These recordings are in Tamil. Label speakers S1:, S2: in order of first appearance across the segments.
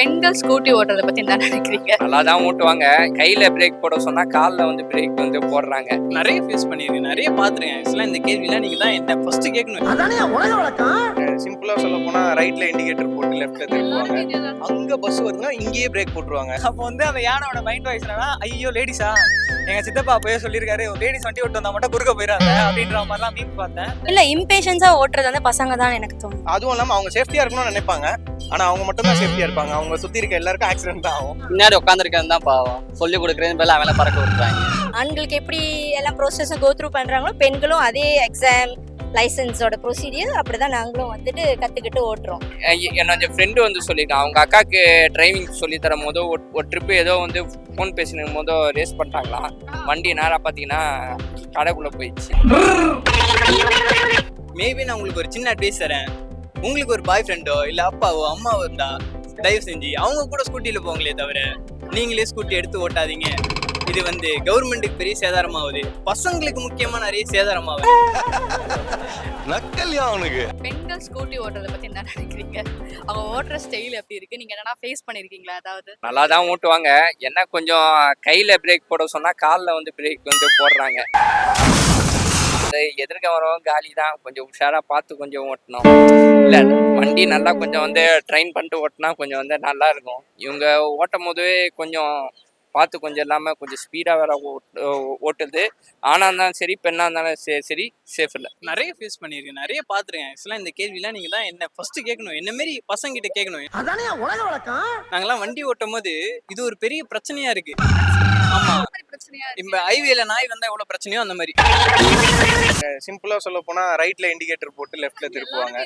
S1: பெண்கள் ஸ்கூட்டி ஓட்டுறத பத்தி என்ன நினைக்கிறீங்க?
S2: நல்லா தான் ஓட்டுவாங்க. கையில பிரேக் போட சொன்னா கால்ல வந்து பிரேக் வந்து போடுறாங்க.
S3: நிறைய ஃபேஸ் பண்ணியிருக்கேன், நிறைய பார்த்துருக்கேன். ஆக்சுவலாக இந்த கேள்விலாம் நீங்கள் தான் என்ன ஃபர்ஸ்ட் கேட்கணும்.
S4: அதானே உலக வழக்கம்.
S5: சிம்பிளா சொல்ல போனா ரைட்ல இண்டிகேட்டர் போட்டு லெஃப்ட்ல திருப்புவாங்க. அங்க பஸ் வருதுன்னா இங்கேயே பிரேக் போட்டுருவாங்க.
S3: அப்போ வந்து அந்த யானோட மைண்ட் வாய்ஸ் என்னன்னா, ஐயோ லேடிஸா, எங்க சித்தப்பா போய் சொல்லியிருக்காரு, ஒரு லேடிஸ் வண்டி ஓட்டு வந்தா மட்டும் குறுக்க போயிடாத அப்படின்ற மாதிரிலாம் மீன் பார்த்தேன்.
S1: இல்ல இம்பேஷன்ஸா ஓட்டுறது வந்து பசங்க தான் எனக்கு தோணும்.
S5: அதுவும் இல்லாம அவங்க சேஃப்டியா இருக்கணும்னு நினைப்பாங்க. ஆனா அவங்க மட்டும் தான் சேஃப்டியா இருப்பாங்க. அவங்க சுத்தி இருக்க எல்லாருக்கும் ஆக்சிடென்ட் தான் ஆகும்.
S6: பின்னாடி உட்காந்துருக்கிறது தான் பாவம். சொல்லி கொடுக்குறது பேர்ல அவங்கள பறக்க விட்டுறாங்க.
S7: ஆண்களுக்கு எப்படி எல்லாம் ப்ரோசஸும் கோ த்ரூ பண்றாங்களோ பெண்களும் அதே எக்ஸாம் லைசன்ஸோட ப்ரொசீடியர் அப்படிதான் நாங்களும் வந்துட்டு கத்துக்கிட்டு ஓட்டுறோம்.
S2: என்னோட ஃப்ரெண்டு வந்து சொல்லியிருக்கான், அவங்க அக்காவுக்கு டிரைவிங் சொல்லி தரும் போதோ ஒரு ட்ரிப்பு ஏதோ வந்து ஃபோன் பேசினும் போதோ ரேஸ் பண்ணிட்டாங்களாம். வண்டி நேராக பார்த்தீங்கன்னா கடைக்குள்ளே போயிடுச்சு.
S3: மேபி நான் உங்களுக்கு ஒரு சின்ன அட்வைஸ் தரேன். உங்களுக்கு ஒரு பாய் ஃப்ரெண்டோ இல்லை அப்பாவோ அம்மாவோ இருந்தா தயவு செஞ்சு அவங்க கூட ஸ்கூட்டியில் போங்களே தவிர நீங்களே ஸ்கூட்டி எடுத்து ஓட்டாதீங்க. இது வந்து கவர்மெண்ட்டுக்கு பெரிய சேதாரமாகுது, பசங்களுக்கு முக்கியமா நிறைய சேதாரமாகுது.
S5: நக்கல்யா அவனுக்கு.
S1: பெண்கள் ஸ்கூட்டி ஓட்டுறத பத்தி என்ன நினைக்கிறீங்க? அவங்க ஓட்டுற ஸ்டைல் எப்படி இருக்கு? நீங்க என்னன்னா ஃபேஸ் பண்ணிருக்கீங்களா? அதாவது
S2: நல்லா தான் ஓட்டுவாங்க. என்ன கொஞ்சம் கையில் பிரேக் போட சொன்னால் காலில் வந்து பிரேக் வந்து போடுறாங்க. எதிர்க்க வரவும் காலி தான். கொஞ்சம் உஷாராக பார்த்து கொஞ்சம் ஓட்டணும். இல்லை வண்டி நல்லா கொஞ்சம் வந்து ட்ரைன் பண்ணிட்டு ஓட்டினா கொஞ்சம் வந்து நல்லா இருக்கும். இவங்க ஓட்டும் போது கொஞ்சம் பார்த்து கொஞ்சம் இல்லாமல் கொஞ்சம் ஸ்பீடாக வேற ஓட்டுது. ஆணாக இருந்தாலும் சரி பெண்ணாக இருந்தாலும் சரி சேஃப் இல்லை.
S3: நிறைய ஃபேஸ் பண்ணியிருக்கேன், நிறைய பார்த்துருக்கேன். ஆக்சுவலாக இந்த கேள்விலாம் நீங்கள் தான் என்ன ஃபர்ஸ்ட் கேட்கணும். என்ன மாரி பசங்க கிட்ட கேட்கணும்.
S4: அதானே உலக வழக்கம்.
S3: நாங்கெல்லாம் வண்டி ஓட்டும் போது இது ஒரு பெரிய பிரச்சனையா இருக்கு. ஆமா, இப்ப ஹைவேல நாய் வந்தா எவ்வளவு பிரச்சனையோ அந்த மாதிரி.
S5: சிம்பிளா சொல்ல போனா ரைட்ல இண்டிகேட்டர் போட்டு லெஃப்ட்ல திருப்புவாங்க.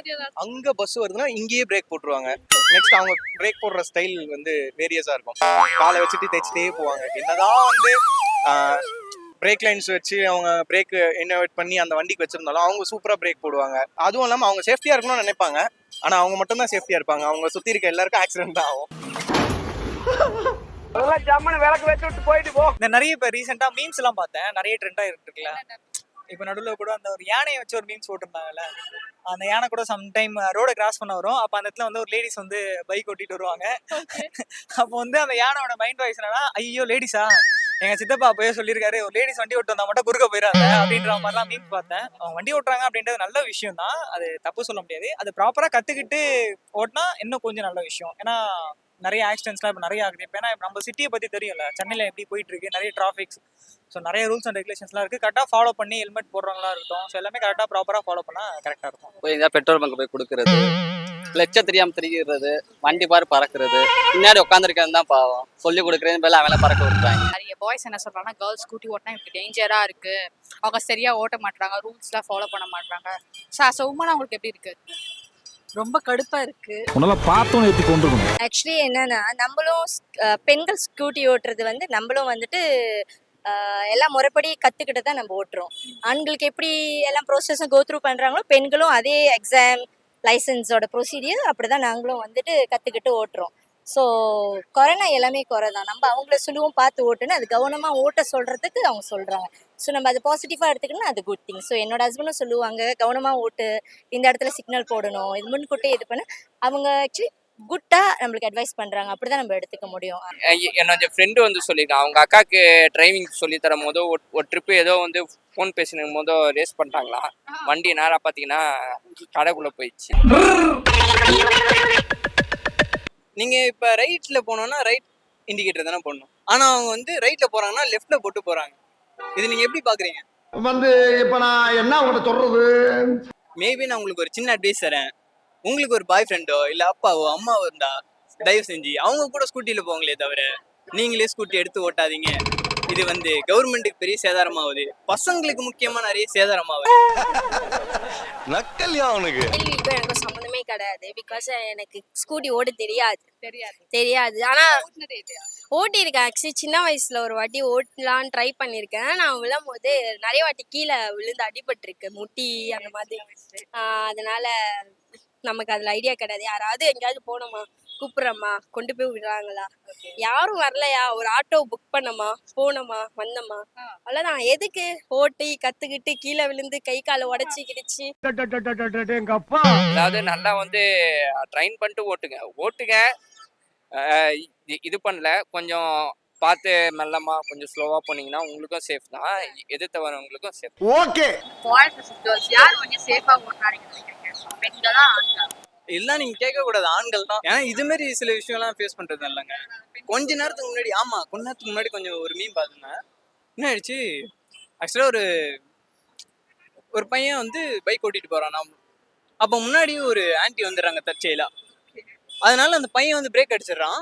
S5: அங்க பஸ் வருதுன்னா இங்கேயே பிரேக் போட்டுருவாங்க. நெக்ஸ்ட் அவங்க பிரேக் போடுற ஸ்டைல் வந்து வேரியஸா இருக்கும். காலை வச்சுட்டு தேய்ச்சிட்டே போவாங்க. என்னதான் வந்து பிரேக் லைன்ஸ் வச்சு அவங்க பிரேக் இன்னோவேட் பண்ணி அந்த வண்டிக்கு வச்சிருந்தாலும் அவங்க சூப்பரா பிரேக் போடுவாங்க. அதுவும் இல்லாம அவங்க சேஃப்டியா இருக்கணும்னு நினைப்பாங்க. ஆனா அவங்க மட்டும் தான் சேஃப்டியா இருப்பாங்க. அவங்க சுத்தி இருக்க எல்லாருக்கும் ஆக்சிடென்ட் தான் ஆகும்.
S3: இந்த நிறைய இப்ப ரீசெண்டா மீம்ஸ் எல்லாம் பார்த்தேன், நிறைய ட்ரெண்டா இருக்குல்ல. இப்ப நடுவுல கூட அந்த ஒரு யானையை வச்சு ஒரு மீம்ஸ் போட்டிருந்தாங்கல்ல. அந்த யானை கூட சம்டைம் ரோட கிராஸ் பண்ண வரும். அப்ப அந்த இடத்துல வந்து ஒரு லேடிஸ் வந்து பைக் ஓட்டிட்டு வருவாங்க. அப்போ வந்து அந்த யானோட மைண்ட் வாய்ஸ் என்னன்னா, ஐயோ லேடிஸா, எங்க சித்தப்பா போய் சொல்லியிருக்காரு, ஒரு லேடிஸ் வண்டி ஓட்டு வந்தா மட்டும் குறுக்க போயிடாத அப்படின்ற மாதிரிலாம் மீம்ஸ் பார்த்தேன். அவங்க வண்டி ஓட்டுறாங்க அப்படின்றது நல்ல விஷயம் தான், அது தப்பு சொல்ல முடியாது. அது ப்ராப்பரா கத்துக்கிட்டு ஓட்டினா இன்னும் கொஞ்சம் நல்ல விஷயம். ஏன்னா நிறைய ஆக்சிடென்ட்ஸ்லாம் இப்போ நிறைய ஆகுது. இப்போ ஏன்னா நம்ம சிட்டியை பற்றி தெரியும்ல, சென்னையில் எப்படி போயிட்டு இருக்கு, நிறைய டிராஃபிக்ஸ். ஸோ நிறைய ரூல்ஸ் அண்ட் ரெகுலேஷன்ஸ்லாம் இருக்குது. கரெக்டாக ஃபாலோ பண்ணி ஹெல்மெட் போடுறவங்களா இருக்கட்டும், ஸோ எல்லாமே கரெக்டாக ப்ராப்பராக ஃபாலோ பண்ணால் கரெக்டாக இருக்கும்.
S6: போய் எங்கேயா பெட்ரோல் பங்க் போய் கொடுக்கறது, லட்சம் தெரியாமல் திரிகிறது, வண்டி பாரு பறக்கிறது, பின்னாடி உட்காந்துருக்கிறது தான் பாவம். சொல்லி கொடுக்குறது பேர்ல அவங்கள பறக்க விட்டுறாங்க.
S1: நிறைய பாய்ஸ் என்ன சொல்றாங்கன்னா, கேர்ள்ஸ் ஸ்கூட்டி ஓட்டினா எனக்கு டேஞ்சரா இருக்கு, அவங்க சரியா ஓட்ட மாட்டாங்க, ரூல்ஸ்லாம் ஃபாலோ பண்ண மாட்டாங்க. ஸோ அஸ் அ உமன் அவங்களுக்கு எப்படி இருக்கு?
S7: ரொம்ப கடுப்பா இருக்கு.
S4: உன்னால பார்த்தோம் ஏத்தி கொண்டிருக்கணும்.
S7: ஆக்சுவலி என்னன்னா நம்மளும் பெண்கள் ஸ்கூட்டி ஓட்டுறது வந்து நம்மளும் வந்துட்டு எல்லாம் முறைப்படி கத்துக்கிட்டு தான் நம்ம ஓட்டுறோம். ஆண்களுக்கு எப்படி எல்லாம் ப்ரோசஸும் கோ த்ரூ பண்றாங்களோ பெண்களும் அதே எக்ஸாம் லைசன்ஸோட ப்ரொசீடியர் அப்படிதான் நாங்களும் வந்துட்டு கத்துக்கிட்டு ஓட்டுறோம். ஸோ கொரோனா எல்லாமே குறை தான். நம்ம அவங்கள சொல்லுவோம் பார்த்து ஓட்டுன்னு, அது கவனமாக ஓட்ட சொல்கிறதுக்கு அவங்க சொல்கிறாங்க. ஸோ நம்ம அது பாசிட்டிவாக எடுத்துக்கணும், அது குட் திங். ஸோ என்னோட ஹஸ்பண்டும் சொல்லுவாங்க, கவனமாக ஓட்டு, இந்த இடத்துல சிக்னல் போடணும், இது முன்கூட்டி இது பண்ண. அவங்க ஆக்சுவலி குட்டாக நம்மளுக்கு அட்வைஸ் பண்ணுறாங்க, அப்படி தான் நம்ம எடுத்துக்க முடியும்.
S2: என்னோட ஃப்ரெண்டு வந்து சொல்லியிருக்கான், அவங்க அக்காவுக்கு டிரைவிங் சொல்லி தரும் போதோ ஒரு ட்ரிப்பு ஏதோ வந்து ஃபோன் பேசினும் போதோ ரேஸ் பண்ணிட்டாங்களாம். வண்டி நேராக பார்த்தீங்கன்னா கடைக்குள்ளே போயிடுச்சு.
S3: நீங்க இப்ப ரைட்ல போனோம்னா ரைட் இண்டிகேட்டர் தானே போடணும். ஆனா அவங்க வந்து ரைட்ல போறாங்கன்னா லெஃப்ட்ல போட்டு போறாங்க. இது நீங்க எப்படி பாக்குறீங்க?
S4: வந்து இப்ப நான் என்ன உங்கள்கிட்ட சொல்றது?
S3: மேபி நான் உங்களுக்கு ஒரு சின்ன அட்வைஸ் தரேன். உங்களுக்கு ஒரு பாய் ஃப்ரெண்டோ இல்ல அப்பாவோ அம்மாவோ இருந்தா தயவு செஞ்சு அவங்க கூட ஸ்கூட்டில போங்களே தவிர நீங்களே ஸ்கூட்டி எடுத்து ஓட்டாதீங்க. இது வந்து கவர்மெண்ட்டுக்கு பெரிய சேதாரமாகுது, பசங்களுக்கு முக்கியமா நிறைய சேதாரமாகுது.
S5: நக்கல்யா அவனுக்கு.
S7: இப்போ எனக்கு சம்மந்தமே கிடையாது. பிகாஸ் எனக்கு ஸ்கூட்டி ஓட தெரியாது. ஆனா ஓட்டி இருக்கேன். ஆக்சுவலி சின்ன வயசுல ஒரு வாட்டி ஓட்டலான்னு ட்ரை பண்ணியிருக்கேன். நான் விழும் போது நிறைய வாட்டி கீழே விழுந்து அடிபட்டிருக்கு, முட்டி அந்த மாதிரி. அதனால நமக்கு அதுல ஐடியா கிடையாது. யாராவது எங்கேயாவது போனோமா, கூப்பிட்றம்மா, கொண்டு போய் விடுறாங்களா, யாரும் வரலையா, ஒரு ஆட்டோ புக் பண்ணமா, போனோமா, வந்தோமா, அவ்வளவுதான். எதுக்கு ஓட்டி கத்துக்கிட்டு கீழே விழுந்து கை காலை உடச்சி கிடிச்சு.
S4: எங்க அப்பா
S2: அதாவது நல்லா வந்து ட்ரைன் பண்ணிட்டு ஓட்டுங்க. இது பண்ணல, கொஞ்சம் பார்த்து மெல்லமா கொஞ்சம் ஸ்லோவாக போனீங்கன்னா உங்களுக்கும் சேஃப் தான், எதிர்த்து வரவங்களுக்கும் safe.
S4: Okay.
S1: Boys vs girls யார் வந்து சேஃபா ஓட்டுறாங்கன்னு நினைக்கிறீங்க? பெண்களா ஆண்களா?
S3: எல்லாம் நீங்க கேட்க கூடாது, ஆண்கள் தான். ஏன்னா இது மாதிரி சில விஷயம்லாம் ஃபேஸ் பண்றது இல்லைங்க. கொஞ்ச நேரத்துக்கு முன்னாடி கொஞ்ச நேரத்துக்கு முன்னாடி கொஞ்சம் ஒரு மீன் பார்த்துருந்தேன். என்ன ஆயிடுச்சு, ஆக்சுவலாக ஒரு பையன் வந்து பைக் ஓட்டிட்டு போறான். அப்போ முன்னாடி ஒரு ஆன்ட்டி வந்துடுறாங்க தற்செயலா. அதனால அந்த பையன் வந்து பிரேக் அடிச்சிடுறான்.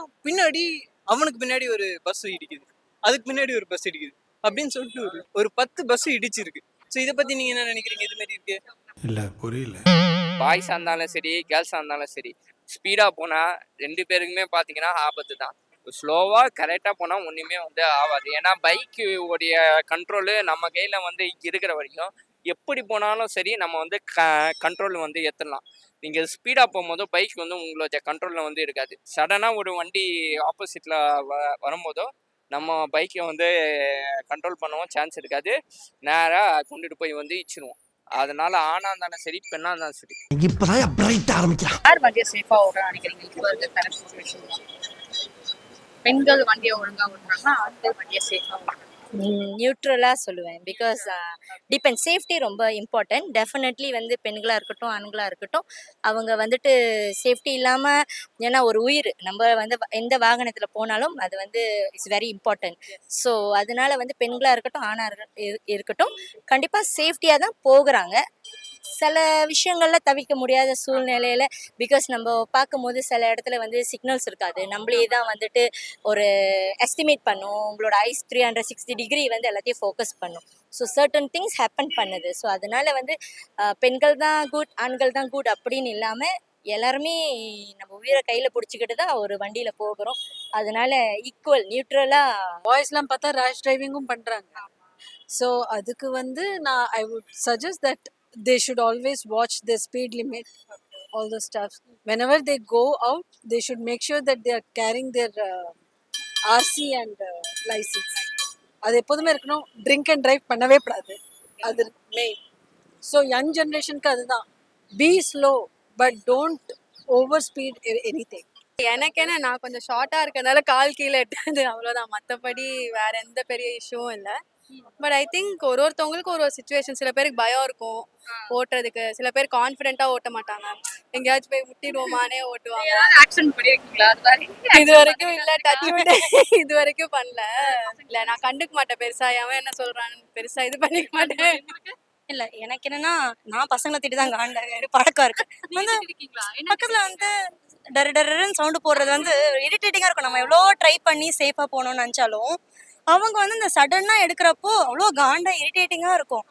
S3: அவனுக்கு பின்னாடி ஒரு பஸ் இடிக்குது, அதுக்கு பின்னாடி ஒரு பஸ் இடிக்குது அப்படின்னு சொல்லிட்டு ஒரு 10 பஸ் இடிச்சிருக்கு. ஸோ இதை பத்தி நீங்க என்ன நினைக்கிறீங்க? இது மாதிரி இருக்கு
S4: இல்ல புரியல.
S2: பாய்ஸாக இருந்தாலும் சரி கேர்ள்ஸாக இருந்தாலும் சரி, ஸ்பீடாக போனால் 2 பேருக்குமே பார்த்தீங்கன்னா ஆபத்து தான். ஸ்லோவாக கரெக்டாக போனால் ஒன்றுமே வந்து ஆகாது. ஏன்னா பைக்கு உடைய கண்ட்ரோலு நம்ம கையில் வந்து இருக்கிற வரைக்கும் எப்படி போனாலும் சரி நம்ம வந்து கண்ட்ரோல் வந்து ஏற்றலாம். நீங்கள் ஸ்பீடாக போகும்போது பைக் வந்து உங்களோட கண்ட்ரோலில் வந்து இருக்காது. சடனாக ஒரு வண்டி ஆப்போசிட்டில் வரும்போதோ நம்ம பைக்கை வந்து கண்ட்ரோல் பண்ணவும் சான்ஸ் இருக்காது, நேராக கொண்டுட்டு போய் வந்து இச்சிருவோம். அதனால ஆணா இருந்தாலும் சரி பெண்ணா இருந்தாலும் சரி.
S4: இப்பதான் பிரைட் ஆரம்பிக்கலாம்.
S1: யார் வண்டியை சேஃபா ஓட்டுறான்னு நினைக்கிறீங்க? இப்போ இருக்க கரண்ட் சுச்சுவேஷன் பெண்கள் வண்டியை ஒழுங்கா ஓட்டுறாங்கன்னா ஆண்கள் வண்டியை சேஃபா ஓட்டுறாங்க.
S7: நியூட்ரலாக சொல்லுவேன். பிகாஸ் டிபெண்ட், சேஃப்டி ரொம்ப இம்பார்ட்டன்ட். டெஃபினெட்லி வந்து பெண்களாக இருக்கட்டும் ஆண்களாக இருக்கட்டும், அவங்க வந்துட்டு சேஃப்டி இல்லாமல், ஏன்னா ஒரு உயிர் நம்ம வந்து எந்த வாகனத்தில் போனாலும் அது வந்து இட்ஸ் வெரி இம்பார்ட்டன்ட். ஸோ அதனால வந்து பெண்களாக இருக்கட்டும் ஆணாக இருக்கட்டும் கண்டிப்பாக சேஃப்டியாக தான் போகிறாங்க. சில விஷயங்கள்ல தவிர்க்க முடியாத சூழ்நிலையில, பிகாஸ் நம்ம பார்க்கும்போது சில இடத்துல வந்து சிக்னல்ஸ் இருக்காது, நம்மளே தான் வந்துட்டு ஒரு எஸ்டிமேட் பண்ணும். உங்களோட ஐஸ் 360 டிகிரி வந்து எல்லாத்தையும் ஃபோக்கஸ் பண்ணும். ஸோ சர்டன் திங்ஸ் ஹேப்பன் பண்ணுது. ஸோ அதனால வந்து பெண்கள் தான் குட் ஆண்கள் தான் குட் அப்படின்னு இல்லாமல் எல்லாருமே நம்ம உயிரை கையில் பிடிச்சிக்கிட்டு தான் ஒரு வண்டியில் போகிறோம். அதனால ஈக்குவல் நியூட்ரலாக.
S8: பாய்ஸ்லாம் பார்த்தா ரேஷ் டிரைவிங்கும் பண்ணுறாங்க. ஸோ அதுக்கு வந்து நான் I would suggest that they should always watch the speed limit, all the stuff. Whenever they go out, they should make sure that they are carrying their RC and license. அது எப்போதுமே இருக்கணும். ட்ரிங்க் அண்ட் ட்ரைவ் பண்ணவே கூடாது, அது மெயின். ஸோ யங் ஜென்ரேஷனுக்கு அதுதான், B slow but don't over speed any thing.
S1: எனக்கு என்ன, நான் கொஞ்சம் ஷார்ட்டா இருக்கறனால கால் கீழே எட்டாது, அவ்வளோதான். மற்றபடி வேற எந்த பெரிய இஷ்யூவும் இல்லை. பட் ஐ திங்க் ஒருத்தவங்களுக்கு ஒரு சுச்சுவேஷன், சில பேருக்கு பயம் இருக்கும் ஓட்டுறதுக்கு, சில பேர் கான்ஃபிடென்ட்டா ஓட்ட மாட்டாங்க, எங்கேயாச்சும் போய் முட்டிடுவோமானே ஓட்டுவாங்க. ஆக்சிடென்ட் பண்ணிருக்கீங்களா? இது வரைக்கும் இல்ல, டச் இது வரைக்கும் பண்ணல. இல்ல நான் கண்டுக்க மாட்டேன் பெருசா, அவன் என்ன சொல்றான்னு பெருசா இது பண்ணிக்க மாட்டேன்.
S7: இல்ல எனக்கு என்னன்னா, நான் பசங்களை திட்டு தான் காண்டாங்க பழக்கம் இருக்கு. வந்து பக்கத்துல வந்து டர் டர்ன்னு சவுண்டு போடுறது வந்து இரிட்டேட்டிங்கா இருக்கும். நம்ம எவ்வளோ ட்ரை பண்ணி சேஃபா போகணும்னு நினைச்சாலும் அவங்க வந்து இந்த சடனா எடுக்கிறப்போ அவ்வளோ காண்டா இரிட்டேட்டிங்கா இருக்கும்.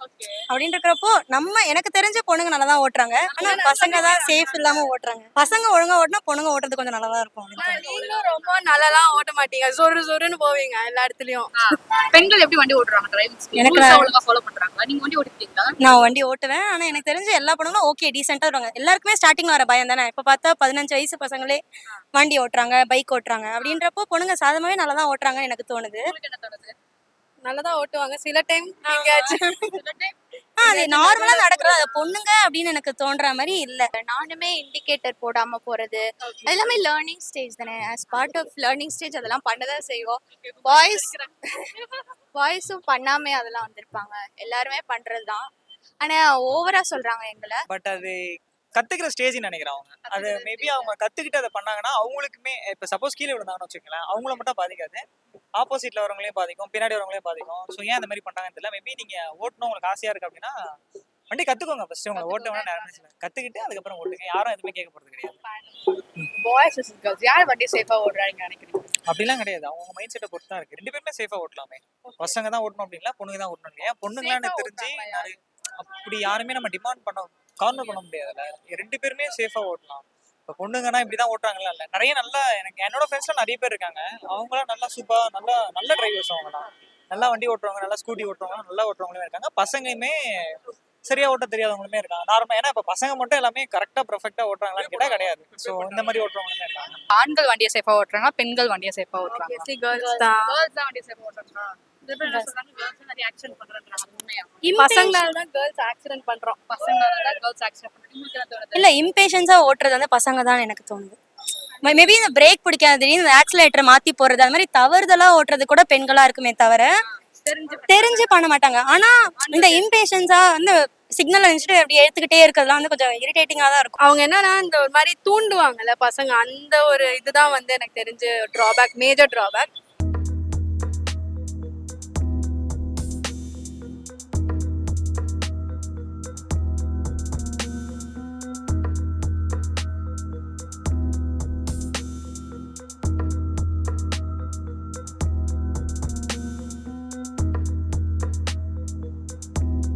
S7: அப்படின்னு இருக்கிறப்போ எனக்கு தெரிஞ்ச பொண்ணுங்க நல்லா தான் ஓட்டுறாங்க, ஆனா பசங்க தான் சேஃப் இல்லாம ஓட்டுறாங்க. பசங்க ஒழுங்கா ஓட்டினா பொண்ணுங்க ஓட்டுறது கொஞ்சம் நல்லா தான் இருக்கும்.
S1: நீங்களும் ரொம்ப நல்லாலாம் ஓட்ட மாட்டீங்க, சொருன்னு போவீங்க எல்லா இடத்துலயும். பெண்கள் எப்படி வண்டி ஓட்டுறாங்க? டிரைவிங்
S7: எனக்கு
S1: ஒழுங்கா ஃபாலோ பண்றாங்க? நீங்க வண்டி ஓட்டிட்டீங்களா?
S7: நான் வண்டி ஓட்டுவேன், ஆனா எனக்கு தெரிஞ்ச எல்லா பொண்ணுங்களும் ஓகே டீசெண்டா இருக்காங்க. எல்லாருக்குமே ஸ்டார்டிங்ல வர பயம் தானே. இப்ப பார்த்தா 15 வயசு பசங்களே வண்டி ஓட்டுறாங்க, பைக் ஓட்டுறாங்க. அப்படின்றப்போ பொண்ணுங்க சாதமாவே நல்லா தான் ஓட்டுறாங்கன்னு எனக்கு தோணுது.
S1: நல்லதான் ஓட்டுவாங்க சில டைம்.
S7: அது நார்மலா நடக்கிறது, அது பொண்ணுங்க அப்படின்னு எனக்கு தோன்ற மாதிரி இல்ல.
S9: நானுமே இண்டிகேட்டர் போடாம போறது அது எல்லாமே லேர்னிங் ஸ்டேஜ் தானே. As part of learning stage அதெல்லாம் பண்ணதான் செய்வோம். பாய்ஸும் பண்ணாமே அதெல்லாம் வந்திருப்பாங்க, எல்லாருமே பண்றதுதான். ஆனா ஓவரா சொல்றாங்க எங்களை.
S3: பட் அது கத்துக்கிற ஸ்டேஜ் நினைக்கிறேன் அவங்க. அது மேபி அவங்க கத்துக்கிட்டு அதை பண்ணாங்கன்னா அவங்களுக்குமே, இப்போ சப்போஸ் கீழே விழுந்தாங்கன்னு வச்சுக்கோங்களேன், அவங்கள மட்டும் பாதிக்காது, ஆப்போசிட்ல வரவங்களையும் பாதிக்கும், பின்னாடி வரவங்களையும் பாதிக்கும். ஸோ ஏன் அந்த மாதிரி பண்றாங்கன்னு தெரியல. மேபி நீங்க ஓட்டணும் உங்களுக்கு ஆசையா இருக்கு அப்படின்னா வண்டி கத்துக்கோங்க. ஃபர்ஸ்ட் உங்களை ஓட்ட வேணா நேரம் கத்துக்கிட்டு அதுக்கப்புறம் ஓட்டுங்க, யாரும் எதுவுமே கேட்க போறது கிடையாது.
S1: பாய்ஸ் vs கேர்ள்ஸ் யார் வண்டி சேஃபா ஓடுறாங்க நினைக்கிறீங்க?
S3: அப்படிலாம் கிடையாது, அவங்க மைண்ட் செட்டை பொறுத்து தான் இருக்கு. 2 பேருமே சேஃபா ஓட்டலாமே. பசங்க தான் ஓட்டணும் அப்படின்னா பொண்ணுங்க தான் ஓட்டணும் இல்லையா? பொண்ணுங்களான்னு தெரிஞ்சு அப்படி யாருமே நம்ம டிமாண்ட் பண்ண கார்னர் பண்ண முடியாதுல்ல. 2 பேருமே சேஃபா ஓட்டலாம். இப்போ பொண்ணுங்கன்னா இப்படிதான் ஓட்டுறாங்களா? இல்லை, நிறைய நல்லா எனக்கு என்னோட ஃப்ரெண்ட்ஸ்லாம் நிறைய பேர் இருக்காங்க. அவங்களாம் நல்லா சூப்பராக நல்ல டிரைவர்ஸ். அவங்களாம் நல்லா வண்டி ஓட்டுறவங்க, நல்லா ஸ்கூட்டி ஓட்டுறவங்க, நல்லா ஓட்டுறவங்களுமே இருக்காங்க. பசங்களுமே சரியா ஓட்ட தெரியாதவங்களுமே இருக்காங்க நார்மலா. ஏன்னா இப்போ பசங்க மட்டும் எல்லாமே கரெக்டா பர்ஃபெக்டா ஓட்டுறாங்களான்னு கேட்டா கிடையாது. ஸோ இந்த மாதிரி ஓட்டுறவங்களுமே இருக்காங்க.
S1: ஆண்கள் வண்டியை சேஃபா ஓட்டுறாங்க, பெண்கள் வண்டியை சேஃபா ஓட்டுறாங்க? கேர்ள்ஸ் தான் வண்டியை சேஃபா ஓட்டுறாங்க. பசங்களால தான் கேர்ள்ஸ் ஆக்சிடென்ட் பண்றோம், பசங்களால தான் கேர்ள்ஸ் ஆக்சிடென்ட் பண்றோம்.
S7: இல்ல இம்பேஷன்ஸா ஓட்டுறது வந்து பசங்க தான் எனக்கு தோணுது. மேபி இந்த பிரேக் பிடிக்காது திடீர்னு இந்த ஆக்சிலேட்டரை மாத்தி போறது அந்த மாதிரி தவறுதலா ஓட்டுறது கூட பெண்களா இருக்குமே தவிர தெரிஞ்சு பண்ண மாட்டாங்க. ஆனா இந்த இம்பேஷன்ஸா வந்து சிக்னல் நினைச்சிட்டு அப்படி எடுத்துக்கிட்டே இருக்கிறதுலாம் வந்து கொஞ்சம் இரிட்டேட்டிங்கா தான் இருக்கும்.
S1: அவங்க என்னன்னா இந்த ஒரு மாதிரி தூண்டுவாங்கல்ல பசங்க, அந்த ஒரு இதுதான் வந்து எனக்கு தெரிஞ்சு டிராபேக், மேஜர் டிராபேக்.